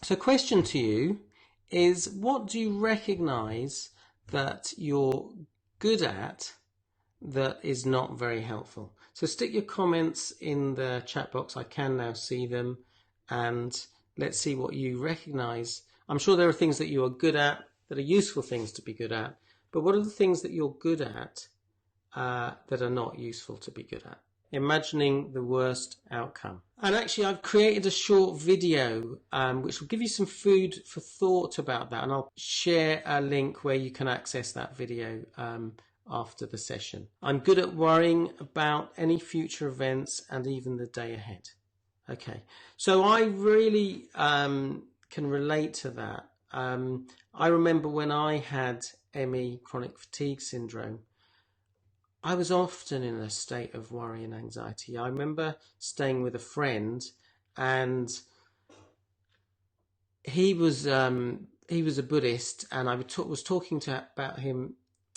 So question to you is, what do you recognize that you're good at that is not very helpful? So stick your comments in the chat box. I can now see them, and let's see what you recognize. I'm sure there are things that you are good at that are useful things to be good at, but what are the things that you're good at that are not useful to be good at? Imagining the worst outcome. And actually, I've created a short video which will give you some food for thought about that, and I'll share a link where you can access that video after the session. I'm good at worrying about any future events and even the day ahead. Okay, so I really can relate to that. I remember when I had ME, chronic fatigue syndrome, I was often in a state of worry and anxiety. I remember staying with a friend, and he was a Buddhist, and I was talking about him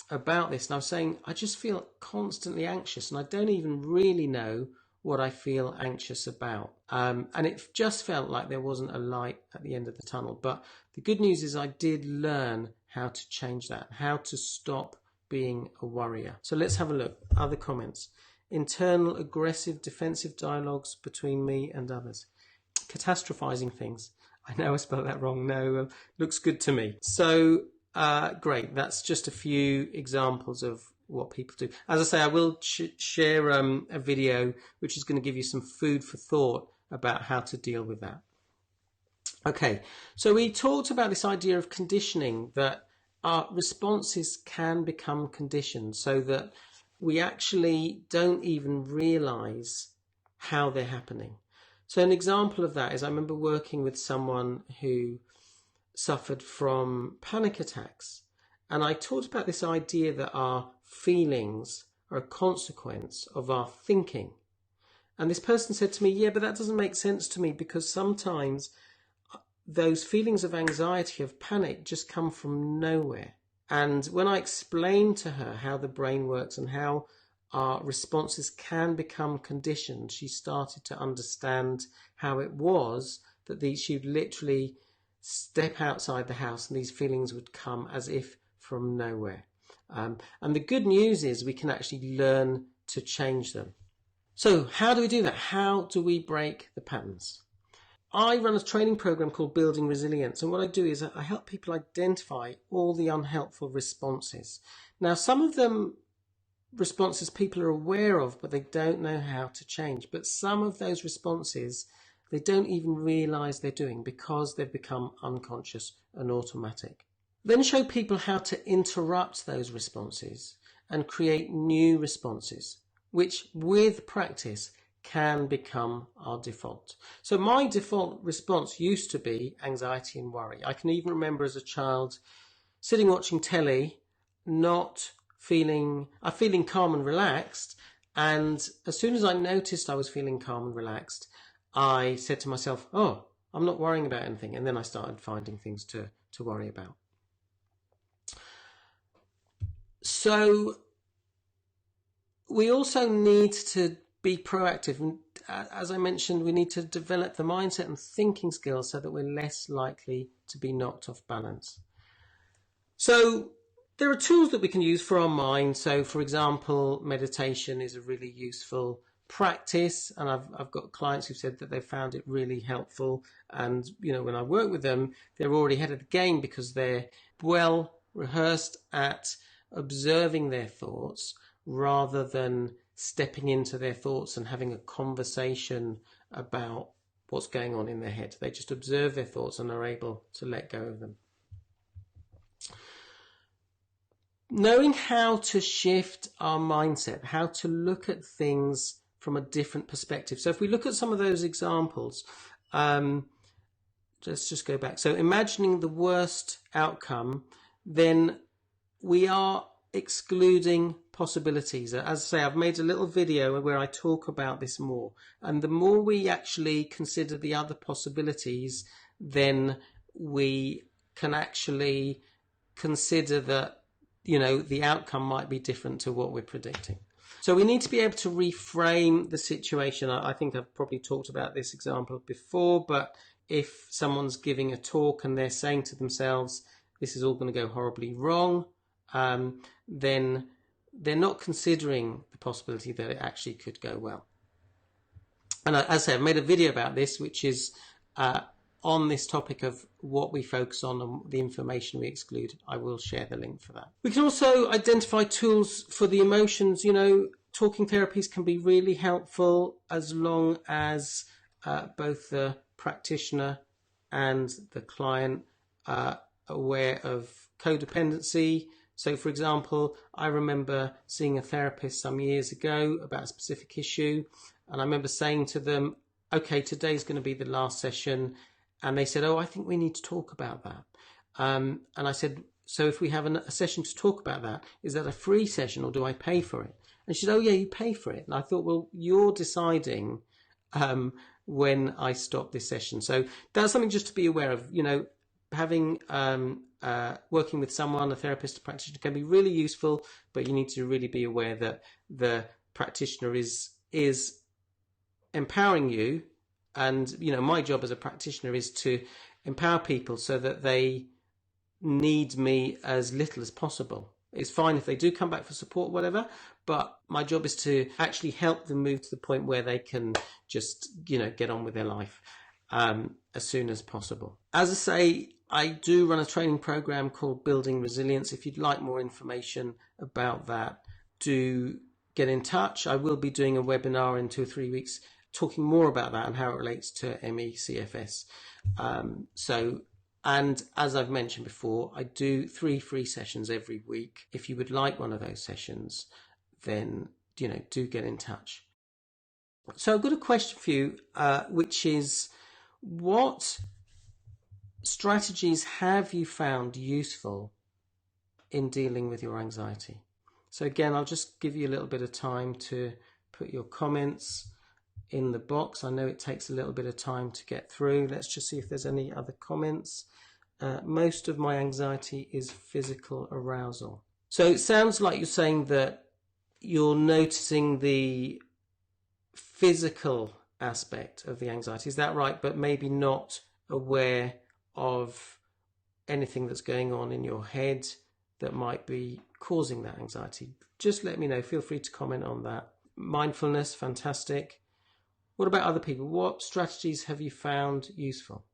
about this, and I was saying, I just feel constantly anxious, and I don't even really know what I feel anxious about. And it just felt like there wasn't a light at the end of the tunnel. But the good news is I did learn how to change that, how to stop being a worrier. So let's have a look. Other comments. Internal aggressive defensive dialogues between me and others. Catastrophizing things. I know I spelled that wrong. No, looks good to me. So great. That's just a few examples of what people do. As I say, I will share a video which is going to give you some food for thought about how to deal with that. Okay, so we talked about this idea of conditioning, that our responses can become conditioned so that we actually don't even realize how they're happening. So an example of that is I remember working with someone who suffered from panic attacks. And I talked about this idea that our feelings are a consequence of our thinking. And this person said to me, yeah, but that doesn't make sense to me, because sometimes those feelings of anxiety, of panic, just come from nowhere. And when I explained to her how the brain works and how our responses can become conditioned, she started to understand how it was that she'd literally step outside the house and these feelings would come as if from nowhere. And the good news is we can actually learn to change them. So how do we do that? How do we break the patterns? I run a training program called Building Resilience, and what I do is I help people identify all the unhelpful responses. Now, some of them responses people are aware of, but they don't know how to change. But some of those responses, they don't even realize they're doing because they've become unconscious and automatic. Then show people how to interrupt those responses and create new responses, which with practice can become our default. So my default response used to be anxiety and worry. I can even remember as a child sitting watching telly, not feeling calm and relaxed. And as soon as I noticed I was feeling calm and relaxed, I said to myself, oh, I'm not worrying about anything. And then I started finding things to worry about. So we also need to be proactive. And as I mentioned, we need to develop the mindset and thinking skills so that we're less likely to be knocked off balance. So there are tools that we can use for our mind. So for example, meditation is a really useful practice, and I've got clients who've said that they found it really helpful. And when I work with them, they're already ahead of the game because they're well rehearsed at observing their thoughts rather than stepping into their thoughts and having a conversation about what's going on in their head. They just observe their thoughts and are able to let go of them. Knowing how to shift our mindset, how to look at things from a different perspective. So if we look at some of those examples, let's just go back. So imagining the worst outcome, then we are excluding possibilities. As I say, I've made a little video where I talk about this more. And the more we actually consider the other possibilities, then we can actually consider that, the outcome might be different to what we're predicting. So we need to be able to reframe the situation. I think I've probably talked about this example before, but if someone's giving a talk and they're saying to themselves, this is all going to go horribly wrong, then they're not considering the possibility that it actually could go well. And as I say, I've made a video about this, which is on this topic of what we focus on and the information we exclude. I will share the link for that. We can also identify tools for the emotions. Talking therapies can be really helpful as long as both the practitioner and the client are aware of codependency. So, for example, I remember seeing a therapist some years ago about a specific issue, and I remember saying to them, okay, today's going to be the last session. And they said, oh, I think we need to talk about that. And I said, so if we have a session to talk about that, is that a free session or do I pay for it? And she said, oh, yeah, you pay for it. And I thought, well, you're deciding when I stop this session. So that's something just to be aware of. Having working with someone, a therapist, a practitioner, can be really useful, but you need to really be aware that the practitioner is empowering you. And, my job as a practitioner is to empower people so that they need me as little as possible. It's fine if they do come back for support, whatever, but my job is to actually help them move to the point where they can just, get on with their life as soon as possible. As I say, I do run a training program called Building Resilience. If you'd like more information about that, do get in touch. I will be doing a webinar in 2 or 3 weeks talking more about that and how it relates to ME/CFS. And as I've mentioned before, I do 3 free sessions every week. If you would like one of those sessions, then, do get in touch. So I've got a question for you, which is, what strategies have you found useful in dealing with your anxiety? So again, I'll just give you a little bit of time to put your comments in the box. I know it takes a little bit of time to get through. Let's just see if there's any other comments. Most of my anxiety is physical arousal. So it sounds like you're saying that you're noticing the physical aspect of the anxiety. Is that right? But maybe not aware of anything that's going on in your head that might be causing that anxiety. Just let me know. Feel free to comment on that. Mindfulness, fantastic. What about other people? What strategies have you found useful?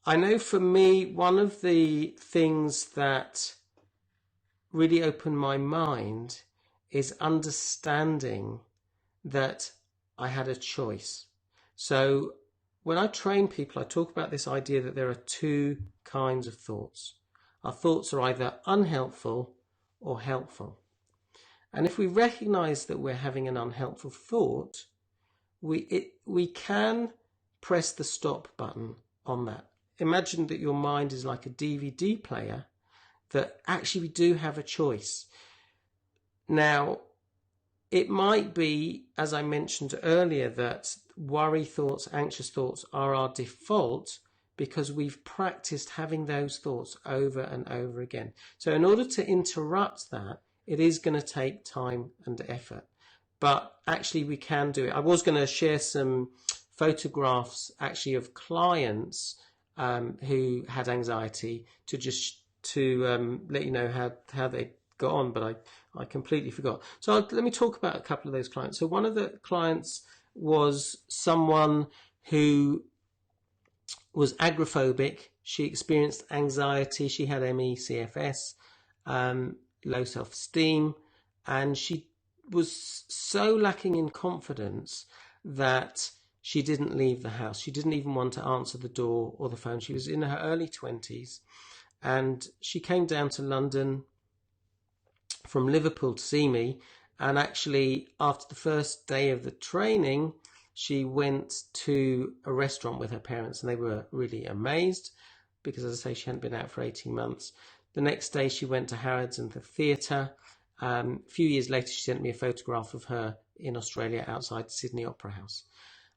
I know for me, one of the things that really opened my mind is understanding that I had a choice. So when I train people, I talk about this idea that there are 2 kinds of thoughts. Our thoughts are either unhelpful or helpful. And if we recognize that we're having an unhelpful thought, we can press the stop button on that. Imagine that your mind is like a DVD player, that actually we do have a choice. Now, it might be, as I mentioned earlier, that worry thoughts, anxious thoughts are our default because we've practiced having those thoughts over and over again. So in order to interrupt that, it is going to take time and effort. But actually we can do it. I was going to share some photographs actually of clients who had anxiety to let you know how they got on, but I completely forgot. So let me talk about a couple of those clients. So one of the clients was someone who was agoraphobic. She experienced anxiety. She had ME/CFS, low self-esteem, and she was so lacking in confidence that she didn't leave the house. She didn't even want to answer the door or the phone. She was in her early 20s, and she came down to London from Liverpool to see me. And actually, after the first day of the training, she went to a restaurant with her parents, and they were really amazed because, as I say, she hadn't been out for 18 months. The next day, she went to Harrods and the theatre. A few years later, she sent me a photograph of her in Australia outside Sydney Opera House.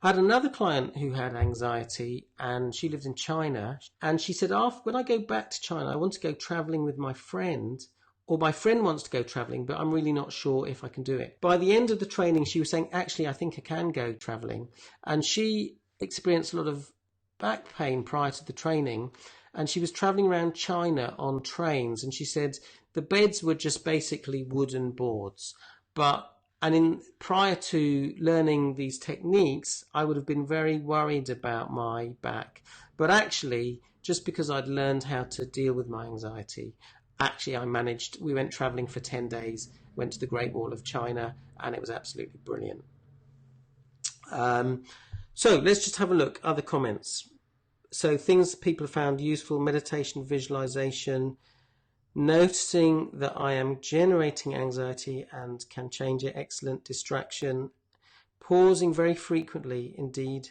I had another client who had anxiety, and she lived in China. And she said, when I go back to China, I want to go travelling with my friend, or my friend wants to go travelling, but I'm really not sure if I can do it. By the end of the training, she was saying, actually, I think I can go travelling. And she experienced a lot of back pain prior to the training, and she was traveling around China on trains, and she said the beds were just basically wooden boards. Prior to learning these techniques, I would have been very worried about my back. But actually, just because I'd learned how to deal with my anxiety, actually we went traveling for 10 days, went to the Great Wall of China, and it was absolutely brilliant. So let's just have a look, other comments. So things people have found useful: meditation, visualization, noticing that I am generating anxiety and can change it, excellent. Distraction, pausing very frequently, indeed,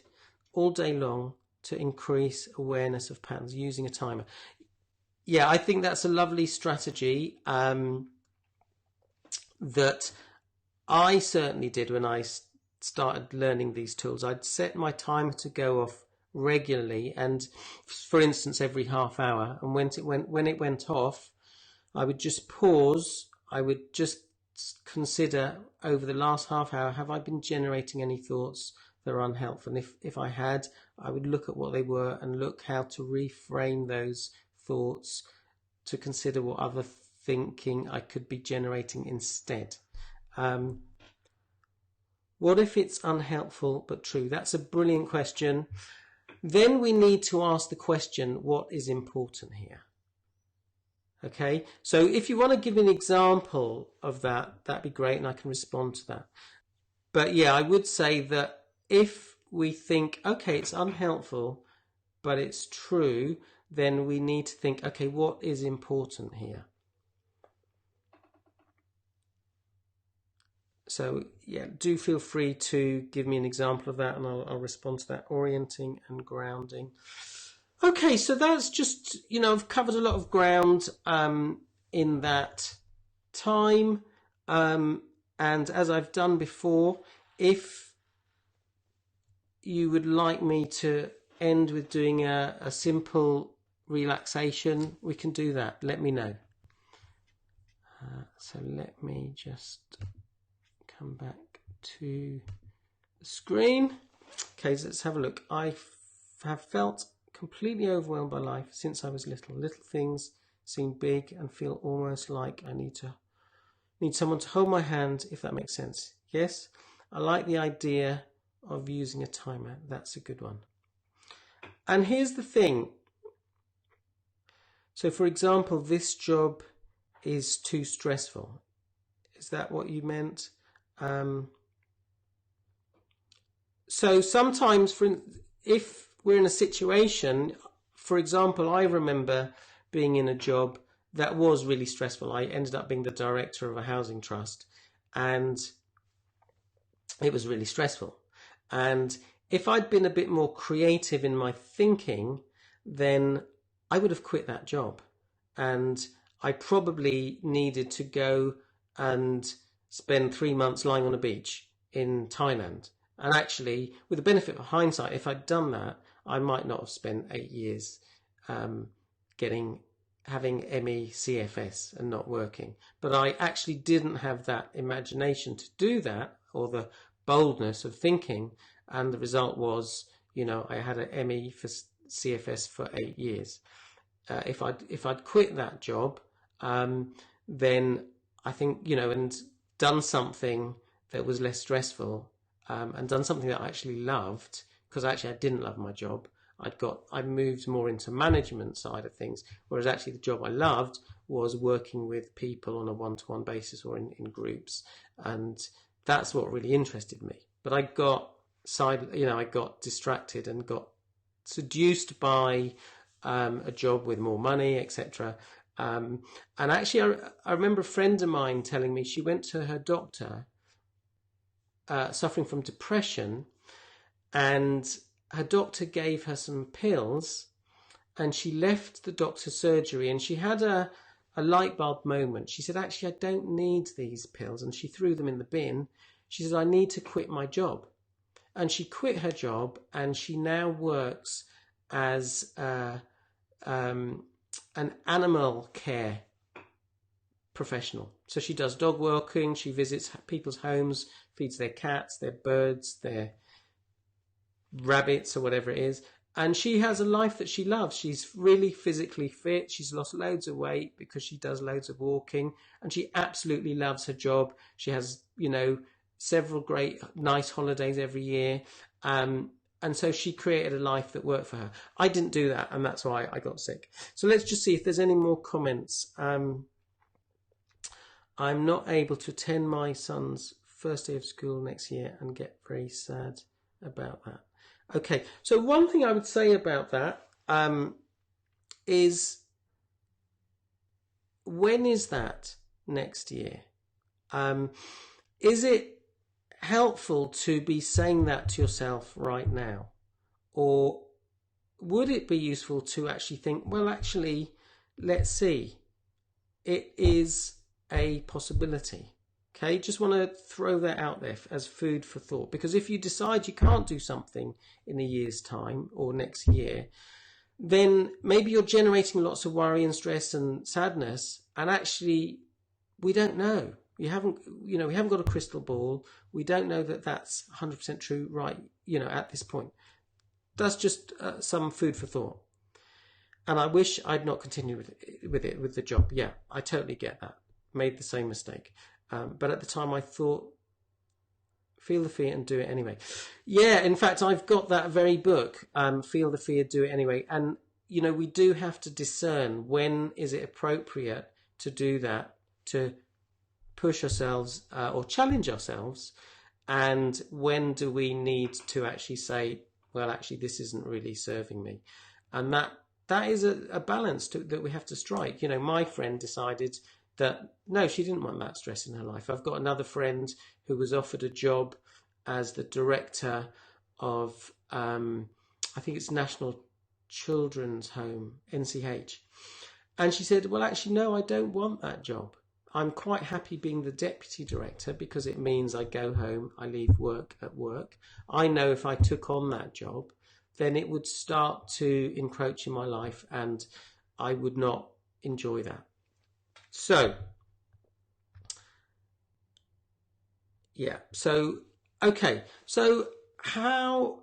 all day long to increase awareness of patterns, using a timer. Yeah, I think that's a lovely strategy that I certainly did when I started learning these tools. I'd set my timer to go off regularly, and for instance every half hour, and when it went off, I would just pause. I would just consider, over the last half hour, have I been generating any thoughts that are unhelpful? And if I had, I would look at what they were and look how to reframe those thoughts to consider what other thinking I could be generating instead. What if it's unhelpful but true? That's a brilliant question. Then we need to ask the question, what is important here? Okay, so if you want to give me an example of that, that'd be great, and I can respond to that. But yeah, I would say that if we think, okay, it's unhelpful, but it's true, then we need to think, okay, what is important here? So yeah, do feel free to give me an example of that, and I'll respond to that. Orienting and grounding. Okay, so that's just, I've covered a lot of ground in that time. And as I've done before, if you would like me to end with doing a simple relaxation, we can do that. Let me know. So let me just come back to the screen. Okay, so let's have a look. I have felt completely overwhelmed by life since I was little. Little things seem big and feel almost like I need someone to hold my hand, if that makes sense. Yes, I like the idea of using a timer. That's a good one. And here's the thing. So for example, this job is too stressful. Is that what you meant? So sometimes, if we're in a situation, for example, I remember being in a job that was really stressful. I ended up being the director of a housing trust, and it was really stressful. And if I'd been a bit more creative in my thinking, then I would have quit that job. And I probably needed to go and spend 3 months lying on a beach in Thailand. And actually, with the benefit of hindsight, if I'd done that, I might not have spent 8 years having ME CFS and not working. But I actually didn't have that imagination to do that, or the boldness of thinking, and the result was, I had an ME for CFS for 8 years. If I'd quit that job, then I think, and done something that was less stressful, and done something that I actually loved, because actually I didn't love my job. I moved more into management side of things, whereas actually the job I loved was working with people on a one-to-one basis or in groups, and that's what really interested me. But I got distracted and got seduced by a job with more money, etc. And actually, I remember a friend of mine telling me she went to her doctor suffering from depression, and her doctor gave her some pills, and she left the doctor's surgery, and she had a light bulb moment. She said, actually, I don't need these pills, and she threw them in the bin. She said, I need to quit my job. And she quit her job, and she now works as an animal care professional. So she does dog walking, she visits people's homes, feeds their cats, their birds, their rabbits, or whatever it is. And she has a life that she loves. She's really physically fit. She's lost loads of weight because she does loads of walking, and she absolutely loves her job. She has, several great, nice holidays every year. And so she created a life that worked for her. I didn't do that, and that's why I got sick. So let's just see if there's any more comments. I'm not able to attend my son's first day of school next year and get very sad about that. Okay, so one thing I would say about that is, when is that next year? Is it helpful to be saying that to yourself right now? Or would it be useful to actually think, well, actually, let's see, it is a possibility. Okay, just want to throw that out there as food for thought, because if you decide you can't do something in a year's time or next year, then maybe you're generating lots of worry and stress and sadness, and actually we don't know. We haven't got a crystal ball. We don't know that that's 100% true right, at this point. That's just some food for thought. And I wish I'd not continued with the job. Yeah, I totally get that. Made the same mistake. But at the time I thought, feel the fear and do it anyway. Yeah, in fact, I've got that very book, Feel the Fear, Do It Anyway. And, we do have to discern when is it appropriate to do that, to push ourselves or challenge ourselves, and when do we need to actually say, well, actually, this isn't really serving me. And that is a balance that we have to strike. My friend decided that no, she didn't want that stress in her life. I've got another friend who was offered a job as the director of, I think it's National Children's Home, NCH. And she said, well, actually, no, I don't want that job. I'm quite happy being the deputy director because it means I go home, I leave work at work. I know if I took on that job, then it would start to encroach in my life and I would not enjoy that. So, yeah, okay. So how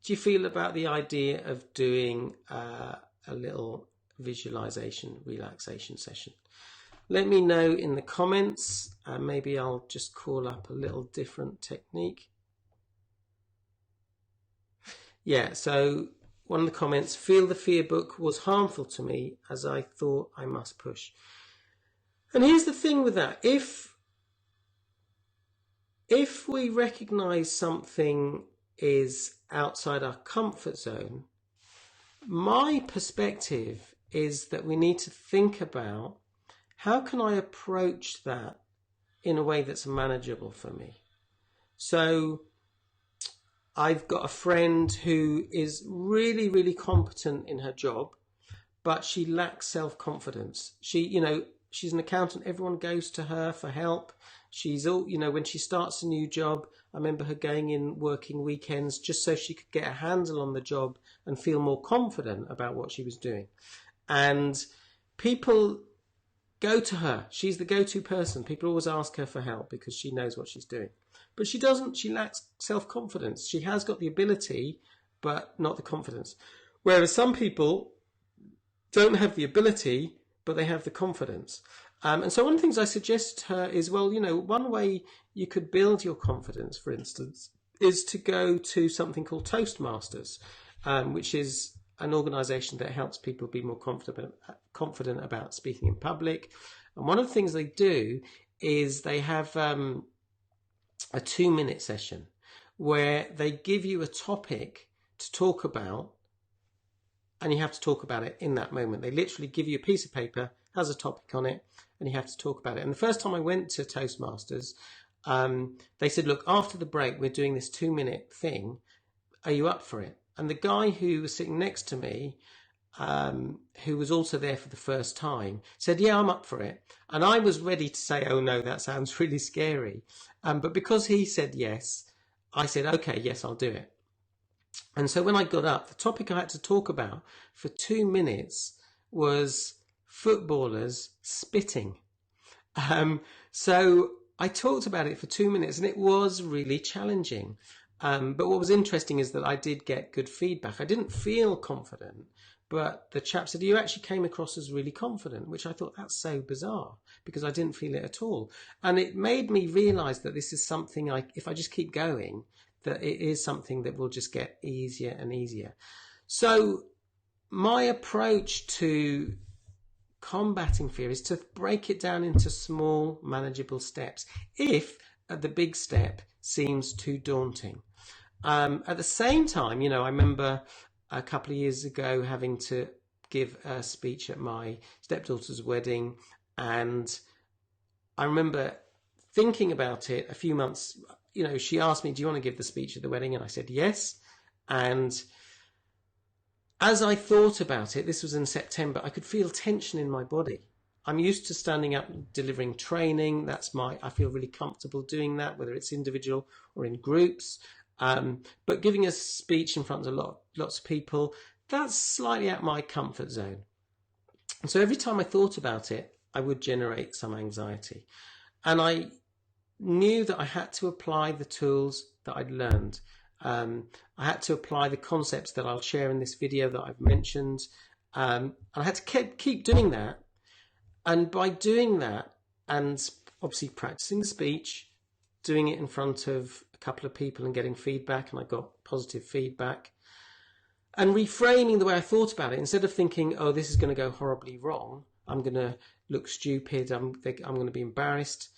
do you feel about the idea of doing a little visualization, relaxation session? Let me know in the comments, and maybe I'll just call up a little different technique. Yeah, so one of the comments, Feel the Fear book was harmful to me as I thought I must push. And here's the thing with that. If we recognize something is outside our comfort zone, my perspective is that we need to think about, how can I approach that in a way that's manageable for me? So I've got a friend who is really, really competent in her job, but she lacks self-confidence. She's an accountant. Everyone goes to her for help. She's all, when she starts a new job, I remember her going in working weekends just so she could get a handle on the job and feel more confident about what she was doing. And people go to her. She's the go-to person. People always ask her for help because she knows what she's doing. But she doesn't. She lacks self-confidence. She has got the ability, but not the confidence. Whereas some people don't have the ability, but they have the confidence. And so one of the things I suggest to her is, well, one way you could build your confidence, for instance, is to go to something called Toastmasters, which is an organisation that helps people be more confident about speaking in public. And one of the things they do is they have a 2-minute session where they give you a topic to talk about, and you have to talk about it in that moment. They literally give you a piece of paper, has a topic on it, and you have to talk about it. And the first time I went to Toastmasters, they said, look, after the break, we're doing this 2-minute thing. Are you up for it? And the guy who was sitting next to me, who was also there for the first time, said, yeah, I'm up for it. And I was ready to say, oh no, that sounds really scary. But because he said yes, I said, okay, yes, I'll do it. And so when I got up, the topic I had to talk about for 2 minutes was footballers spitting. So I talked about it for 2 minutes, and it was really challenging. But what was interesting is that I did get good feedback. I didn't feel confident, but the chap said, you actually came across as really confident, which I thought, that's so bizarre, because I didn't feel it at all. And it made me realize that this is something if I just keep going, that it is something that will just get easier and easier. So my approach to combating fear is to break it down into small, manageable steps. If the big step seems too daunting. At the same time, I remember a couple of years ago having to give a speech at my stepdaughter's wedding, and I remember thinking about it a few months. She asked me, do you want to give the speech at the wedding? And I said yes. And as I thought about it, this was in September, I could feel tension in my body. I'm used to standing up and delivering training. I feel really comfortable doing that, whether it's individual or in groups. But giving a speech in front of lots of people, that's slightly out my comfort zone. And so every time I thought about it, I would generate some anxiety. And I knew that I had to apply the tools that I'd learned. I had to apply the concepts that I'll share in this video that I've mentioned. I had to keep doing that. And by doing that, and obviously practicing the speech, doing it in front of a couple of people and getting feedback, and I got positive feedback, and reframing the way I thought about it, instead of thinking, oh, this is going to go horribly wrong, I'm going to look stupid, I'm going to be embarrassed,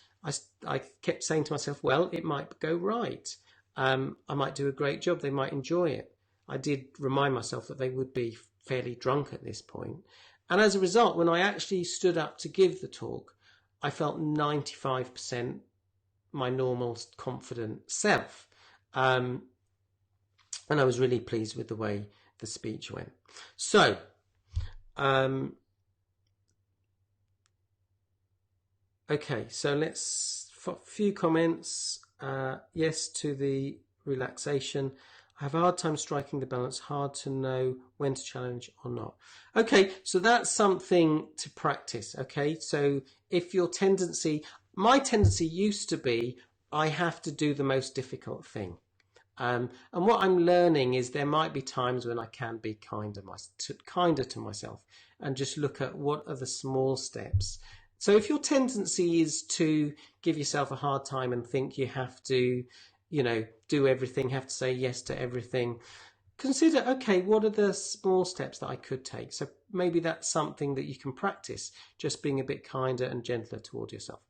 I kept saying to myself, well, it might go right. I might do a great job. They might enjoy it. I did remind myself that they would be fairly drunk at this point. And as a result, when I actually stood up to give the talk, I felt 95% my normal confident self. And I was really pleased with the way the speech went. So, okay, so let's, a few comments. Yes to the relaxation. I have a hard time striking the balance, hard to know when to challenge or not. Okay, so that's something to practice, okay? So if my tendency used to be, I have to do the most difficult thing. And what I'm learning is there might be times when I can be kinder to myself and just look at what are the small steps. So if your tendency is to give yourself a hard time and think you have to, do everything, have to say yes to everything, consider, okay, what are the small steps that I could take? So maybe that's something that you can practice, just being a bit kinder and gentler toward yourself.